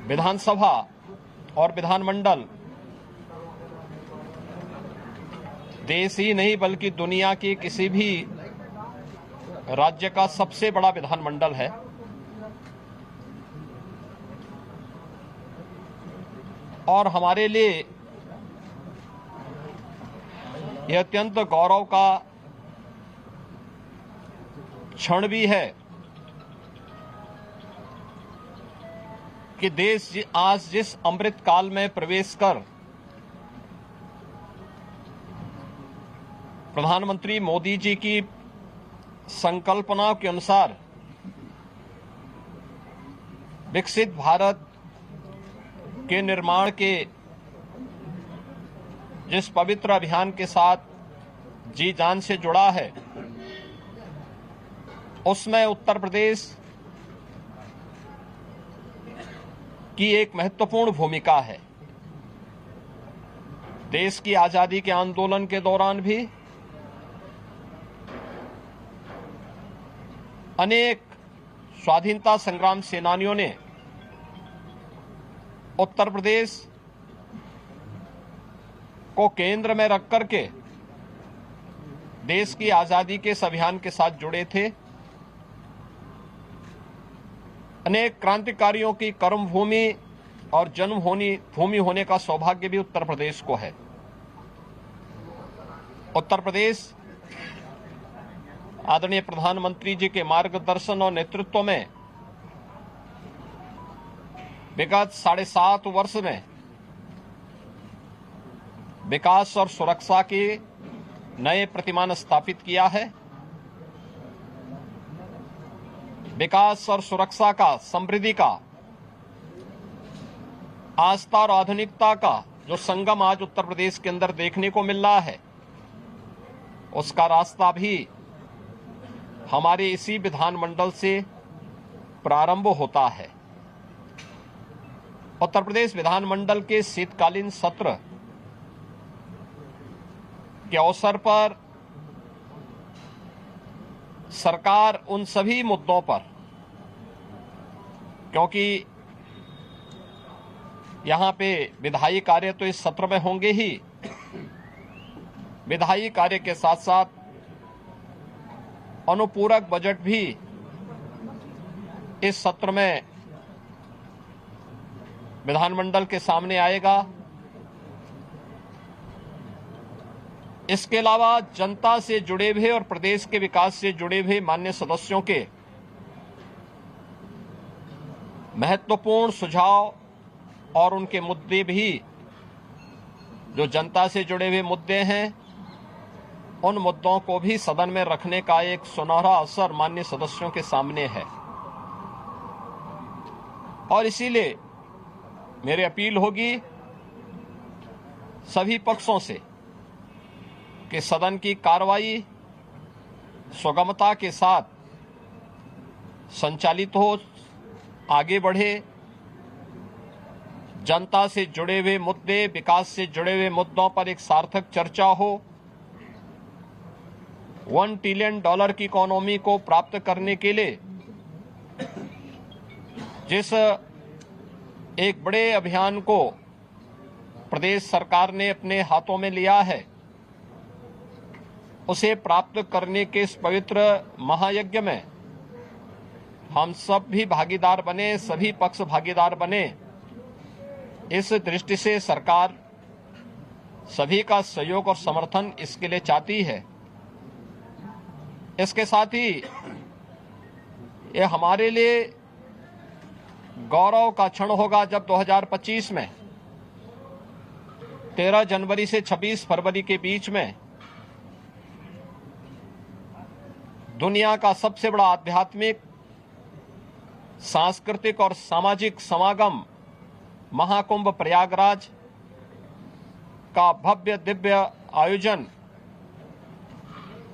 विधानसभा और विधानमंडल देश ही नहीं बल्कि दुनिया के किसी भी राज्य का सबसे बड़ा विधानमंडल है। और हमारे लिए यह अत्यंत गौरव का क्षण भी है कि देश आज जिस अमृत काल में प्रवेश कर प्रधानमंत्री मोदी जी की संकल्पनाओं के अनुसार विकसित भारत के निर्माण के जिस पवित्र अभियान के साथ जी जान से जुड़ा है, उसमें उत्तर प्रदेश की एक महत्वपूर्ण भूमिका है। देश की आजादी के आंदोलन के दौरान भी अनेक स्वाधीनता संग्राम सेनानियों ने उत्तर प्रदेश को केंद्र में रख करके देश की आजादी के इस अभियान के साथ जुड़े थे। अनेक क्रांतिकारियों की कर्मभूमि और जन्मभूमि होने का सौभाग्य भी उत्तर प्रदेश को है। उत्तर प्रदेश आदरणीय प्रधानमंत्री जी के मार्गदर्शन और नेतृत्व में विगत 7.5 वर्ष में विकास और सुरक्षा के नए प्रतिमान स्थापित किया है। विकास और सुरक्षा का, समृद्धि का, आस्था और आधुनिकता का जो संगम आज उत्तर प्रदेश के अंदर देखने को मिल रहा है, उसका रास्ता भी हमारे इसी विधानमंडल से प्रारंभ होता है। उत्तर प्रदेश विधानमंडल के शीतकालीन सत्र के अवसर पर सरकार उन सभी मुद्दों पर, क्योंकि यहां पे विधायी कार्य तो इस सत्र में होंगे ही, विधायी कार्य के साथ साथ अनुपूरक बजट भी इस सत्र में विधानमंडल के सामने आएगा। इसके अलावा जनता से जुड़े हुए और प्रदेश के विकास से जुड़े हुए माननीय सदस्यों के महत्वपूर्ण सुझाव और उनके मुद्दे भी, जो जनता से जुड़े हुए मुद्दे हैं, उन मुद्दों को भी सदन में रखने का एक सुनहरा अवसर माननीय सदस्यों के सामने है। और इसीलिए मेरी अपील होगी सभी पक्षों से कि सदन की कार्रवाई सुगमता के साथ संचालित हो, आगे बढ़े, जनता से जुड़े हुए मुद्दे, विकास से जुड़े हुए मुद्दों पर एक सार्थक चर्चा हो। $1 ट्रिलियन की इकोनॉमी को प्राप्त करने के लिए जिस एक बड़े अभियान को प्रदेश सरकार ने अपने हाथों में लिया है, उसे प्राप्त करने के इस पवित्र महायज्ञ में हम सब भी भागीदार बने, सभी पक्ष भागीदार बने। इस दृष्टि से सरकार सभी का सहयोग और समर्थन इसके लिए चाहती है। इसके साथ ही ये हमारे लिए गौरव का क्षण होगा जब 2025 में 13 जनवरी से 26 फरवरी के बीच में दुनिया का सबसे बड़ा आध्यात्मिक, सांस्कृतिक और सामाजिक समागम महाकुंभ प्रयागराज का भव्य दिव्य आयोजन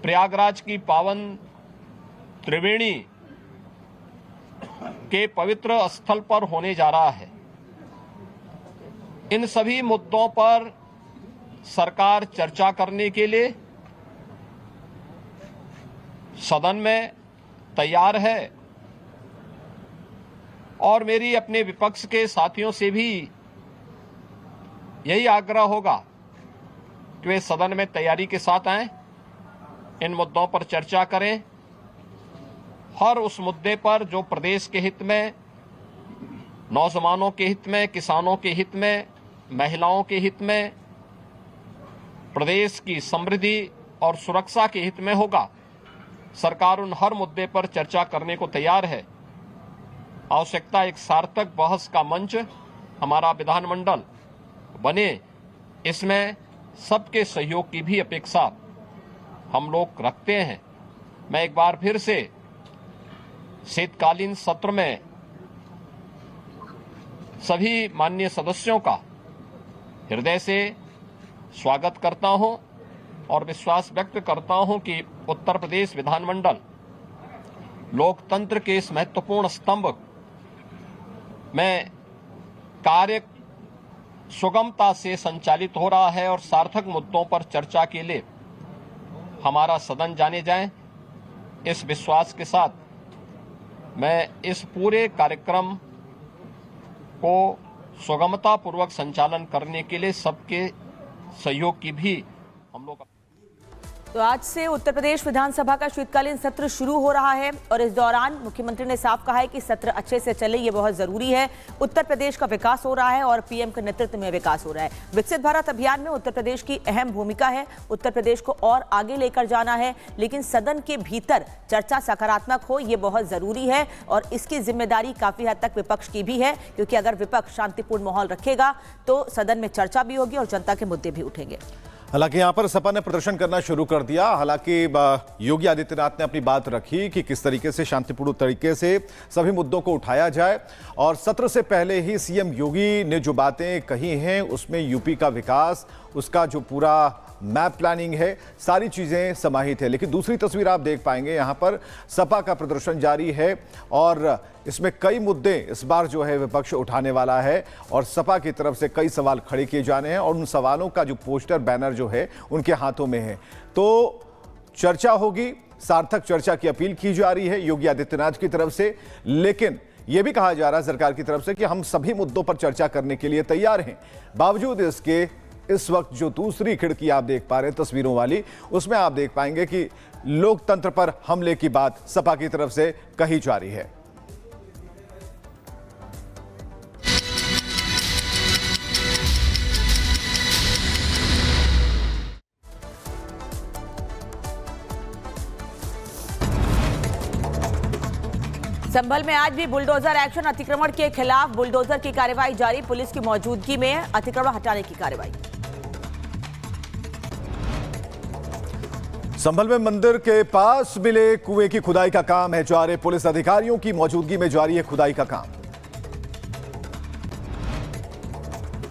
प्रयागराज की पावन त्रिवेणी के पवित्र स्थल पर होने जा रहा है। इन सभी मुद्दों पर सरकार चर्चा करने के लिए सदन में तैयार है। और मेरी अपने विपक्ष के साथियों से भी यही आग्रह होगा कि वे सदन में तैयारी के साथ आएं, इन मुद्दों पर चर्चा करें। हर उस मुद्दे पर जो प्रदेश के हित में, नौजवानों के हित में, किसानों के हित में, महिलाओं के हित में, प्रदेश की समृद्धि और सुरक्षा के हित में होगा, सरकार उन हर मुद्दे पर चर्चा करने को तैयार है। आवश्यकता एक सार्थक बहस का मंच हमारा विधानमंडल बने, इसमें सबके सहयोग की भी अपेक्षा हम लोग रखते हैं। मैं एक बार फिर से शीतकालीन सत्र में सभी माननीय सदस्यों का हृदय से स्वागत करता हूं और विश्वास व्यक्त करता हूं कि उत्तर प्रदेश विधानमंडल लोकतंत्र के इस महत्वपूर्ण स्तंभ में कार्य सुगमता से संचालित हो रहा है और सार्थक मुद्दों पर चर्चा के लिए हमारा सदन जाने जाए। इस विश्वास के साथ मैं इस पूरे कार्यक्रम को सुगमता पूर्वक संचालन करने के लिए सबके सहयोग की भी हम लोग। तो आज से उत्तर प्रदेश विधानसभा का शीतकालीन सत्र शुरू हो रहा है और इस दौरान मुख्यमंत्री ने साफ कहा है कि सत्र अच्छे से चले, ये बहुत जरूरी है। उत्तर प्रदेश का विकास हो रहा है और पीएम के नेतृत्व में विकास हो रहा है। विकसित भारत अभियान में उत्तर प्रदेश की अहम भूमिका है। उत्तर प्रदेश को और आगे लेकर जाना है, लेकिन सदन के भीतर चर्चा सकारात्मक हो, ये बहुत जरूरी है और इसकी जिम्मेदारी काफी हद तक विपक्ष की भी है, क्योंकि अगर विपक्ष शांतिपूर्ण माहौल रखेगा तो सदन में चर्चा भी होगी और जनता के मुद्दे भी उठेंगे। हालांकि यहां पर सपा ने प्रदर्शन करना शुरू कर दिया। हालांकि योगी आदित्यनाथ ने अपनी बात रखी कि किस तरीके से शांतिपूर्ण तरीके से सभी मुद्दों को उठाया जाए और सत्र से पहले ही सीएम योगी ने जो बातें कही हैं उसमें यूपी का विकास, उसका जो पूरा मैप प्लानिंग है, सारी चीजें समाहित है। लेकिन दूसरी तस्वीर आप देख पाएंगे, यहां पर सपा का प्रदर्शन जारी है और इसमें कई मुद्दे इस बार जो है विपक्ष उठाने वाला है और सपा की तरफ से कई सवाल खड़े किए जाने हैं और उन सवालों का जो पोस्टर बैनर जो है उनके हाथों में है। तो चर्चा होगी, सार्थक चर्चा की अपील की जा रही है योगी आदित्यनाथ की तरफ से, लेकिन यह भी कहा जा रहा है सरकार की तरफ से कि हम सभी मुद्दों पर चर्चा करने के लिए तैयार हैं। बावजूद इसके इस वक्त जो दूसरी खिड़की आप देख पा रहे हैं तस्वीरों वाली, उसमें आप देख पाएंगे कि लोकतंत्र पर हमले की बात सपा की तरफ से कही जा रही है। संभल में आज भी बुलडोजर एक्शन, अतिक्रमण के खिलाफ बुलडोजर की कार्रवाई जारी। पुलिस की मौजूदगी में अतिक्रमण हटाने की कार्रवाई। संभल में मंदिर के पास मिले कुएं की खुदाई का काम है जारी। पुलिस अधिकारियों की मौजूदगी में जारी है खुदाई का काम।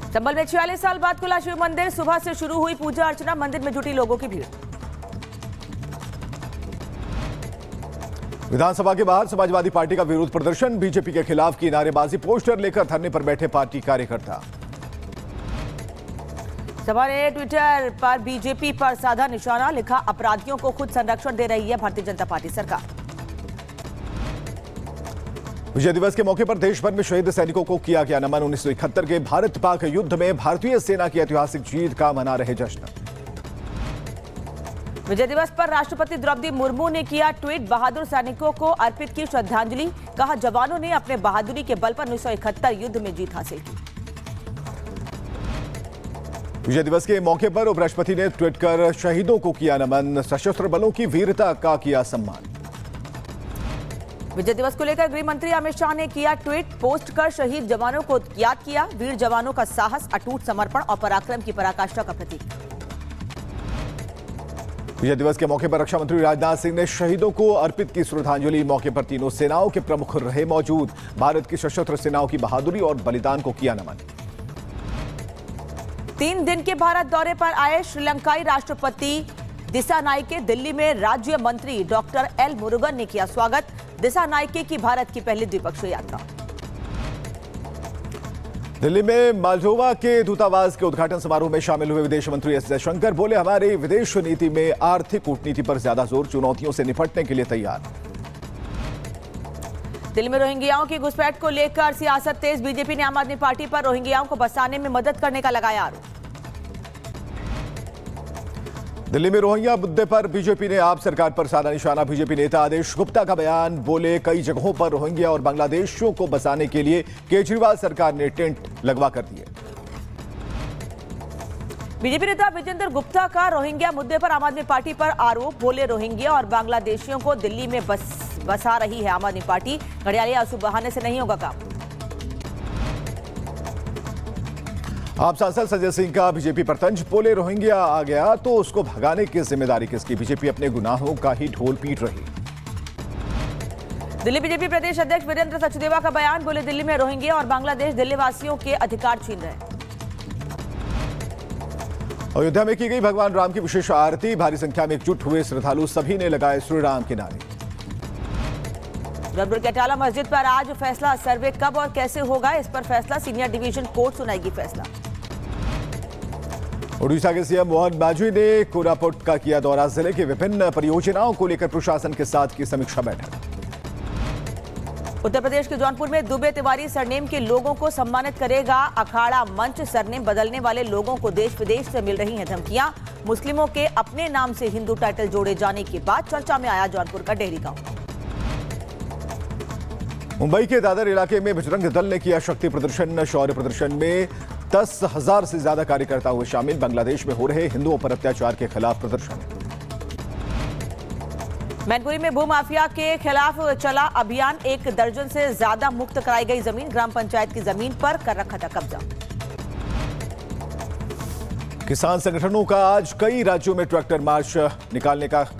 संभल में 46 साल बाद खुला शिव मंदिर, सुबह से शुरू हुई पूजा अर्चना, मंदिर में जुटी लोगों की भीड़। विधानसभा के बाहर समाजवादी पार्टी का विरोध प्रदर्शन, बीजेपी के खिलाफ की नारेबाजी, पोस्टर लेकर धरने पर बैठे पार्टी कार्यकर्ता। सपा ने ट्विटर पर बीजेपी पर साधा निशाना, लिखा अपराधियों को खुद संरक्षण दे रही है भारतीय जनता पार्टी सरकार। विजय दिवस के मौके पर देश भर में शहीद सैनिकों को किया गया नमन। 1971 के भारत पाक युद्ध में भारतीय सेना की ऐतिहासिक जीत का मना रहे जश्न। विजय दिवस पर राष्ट्रपति द्रौपदी मुर्मू ने किया ट्वीट, बहादुर सैनिकों को अर्पित की श्रद्धांजलि, कहा जवानों ने अपने बहादुरी के बल पर 1971 युद्ध में जीत हासिल की। विजय दिवस के मौके पर उपराष्ट्रपति ने ट्वीट कर शहीदों को किया नमन, सशस्त्र बलों की वीरता का किया सम्मान। विजय दिवस को लेकर गृह मंत्री अमित शाह ने किया ट्वीट, पोस्ट कर शहीद जवानों को याद किया, वीर जवानों का साहस, अटूट समर्पण और पराक्रम की पराकाष्ठा का प्रतीक। विजय दिवस के मौके पर रक्षा मंत्री राजनाथ सिंह ने शहीदों को अर्पित की श्रद्धांजलि। मौके पर तीनों सेनाओं के प्रमुख रहे मौजूद, भारत की सशस्त्र सेनाओं की बहादुरी और बलिदान को किया नमन। 3 दिन के भारत दौरे पर आए श्रीलंकाई राष्ट्रपति दिसानायके, दिल्ली में राज्य मंत्री डॉक्टर एल मुरुगन ने किया स्वागत। दिसानायके की भारत की पहली द्विपक्षीय यात्रा। दिल्ली में मालदोवा के दूतावास के उद्घाटन समारोह में शामिल हुए विदेश मंत्री एस जयशंकर बोले, हमारी विदेश नीति में आर्थिक कूटनीति पर ज्यादा जोर, चुनौतियों से निपटने के लिए तैयार। दिल्ली में रोहिंग्याओं की घुसपैठ को लेकर सियासत तेज। बीजेपी ने आम आदमी पार्टी पर रोहिंग्याओं को बसाने में मदद करने का लगाया आरोप। दिल्ली में रोहिंग्या मुद्दे पर बीजेपी ने आप सरकार पर साधा निशाना। बीजेपी नेता आदेश गुप्ता का बयान, बोले कई जगहों पर रोहिंग्या और बांग्लादेशियों को बसाने के लिए केजरीवाल सरकार ने टेंट लगवा कर दिए। बीजेपी नेता विजेंद्र गुप्ता का रोहिंग्या मुद्दे पर आम आदमी पार्टी पर आरोप, बोले रोहिंग्या और बांग्लादेशियों को दिल्ली में बसा रही है आम आदमी पार्टी। घड़ियाली आंसू बहाने से नहीं होगा काम। आप सांसद संजय सिंह का बीजेपी पर तंज, बोले रोहिंग्या आ गया तो उसको भगाने की जिम्मेदारी किसकी? बीजेपी अपने गुनाहों का ही ढोल पीट रही। दिल्ली बीजेपी प्रदेश अध्यक्ष वीरेंद्र सचदेवा का बयान, बोले दिल्ली में रोहिंग्या और बांग्लादेश दिल्ली वासियों के अधिकार छीन रहे हैं। अयोध्या में की गई भगवान राम की विशेष आरती, भारी संख्या में एकजुट हुए श्रद्धालु सभी ने लगाए श्री राम के नारे। जौनपुर के अटाला मस्जिद पर आज फैसला, सर्वे कब और कैसे होगा इस पर फैसला, सीनियर डिवीजन कोर्ट सुनाएगी फैसला। उड़ीसा के सीएम मोहन बाजू ने कोरापुट का किया दौरा, जिले की विभिन्न परियोजनाओं को लेकर प्रशासन के साथ की समीक्षा बैठक। उत्तर प्रदेश के जौनपुर में दुबे तिवारी सरनेम के लोगों को सम्मानित करेगा अखाड़ा मंच। सरनेम बदलने वाले लोगों को देश विदेश से मिल रही हैं धमकियां। मुस्लिमों के अपने नाम से हिंदू टाइटल जोड़े जाने के बाद चर्चा में आया जौनपुर का डेहरी गांव। मुंबई के दादर इलाके में बजरंग दल ने किया शक्ति प्रदर्शन। शौर्य प्रदर्शन में 10,000 से ज्यादा कार्यकर्ता हुए शामिल। बांग्लादेश में हो रहे हिंदुओं पर अत्याचार के खिलाफ प्रदर्शन। मैनपुरी में भूमाफिया के खिलाफ चला अभियान, 1 दर्जन से ज्यादा मुक्त कराई गई जमीन। ग्राम पंचायत की जमीन पर कर रखा था कब्जा। किसान संगठनों का आज कई राज्यों में ट्रैक्टर मार्च निकालने का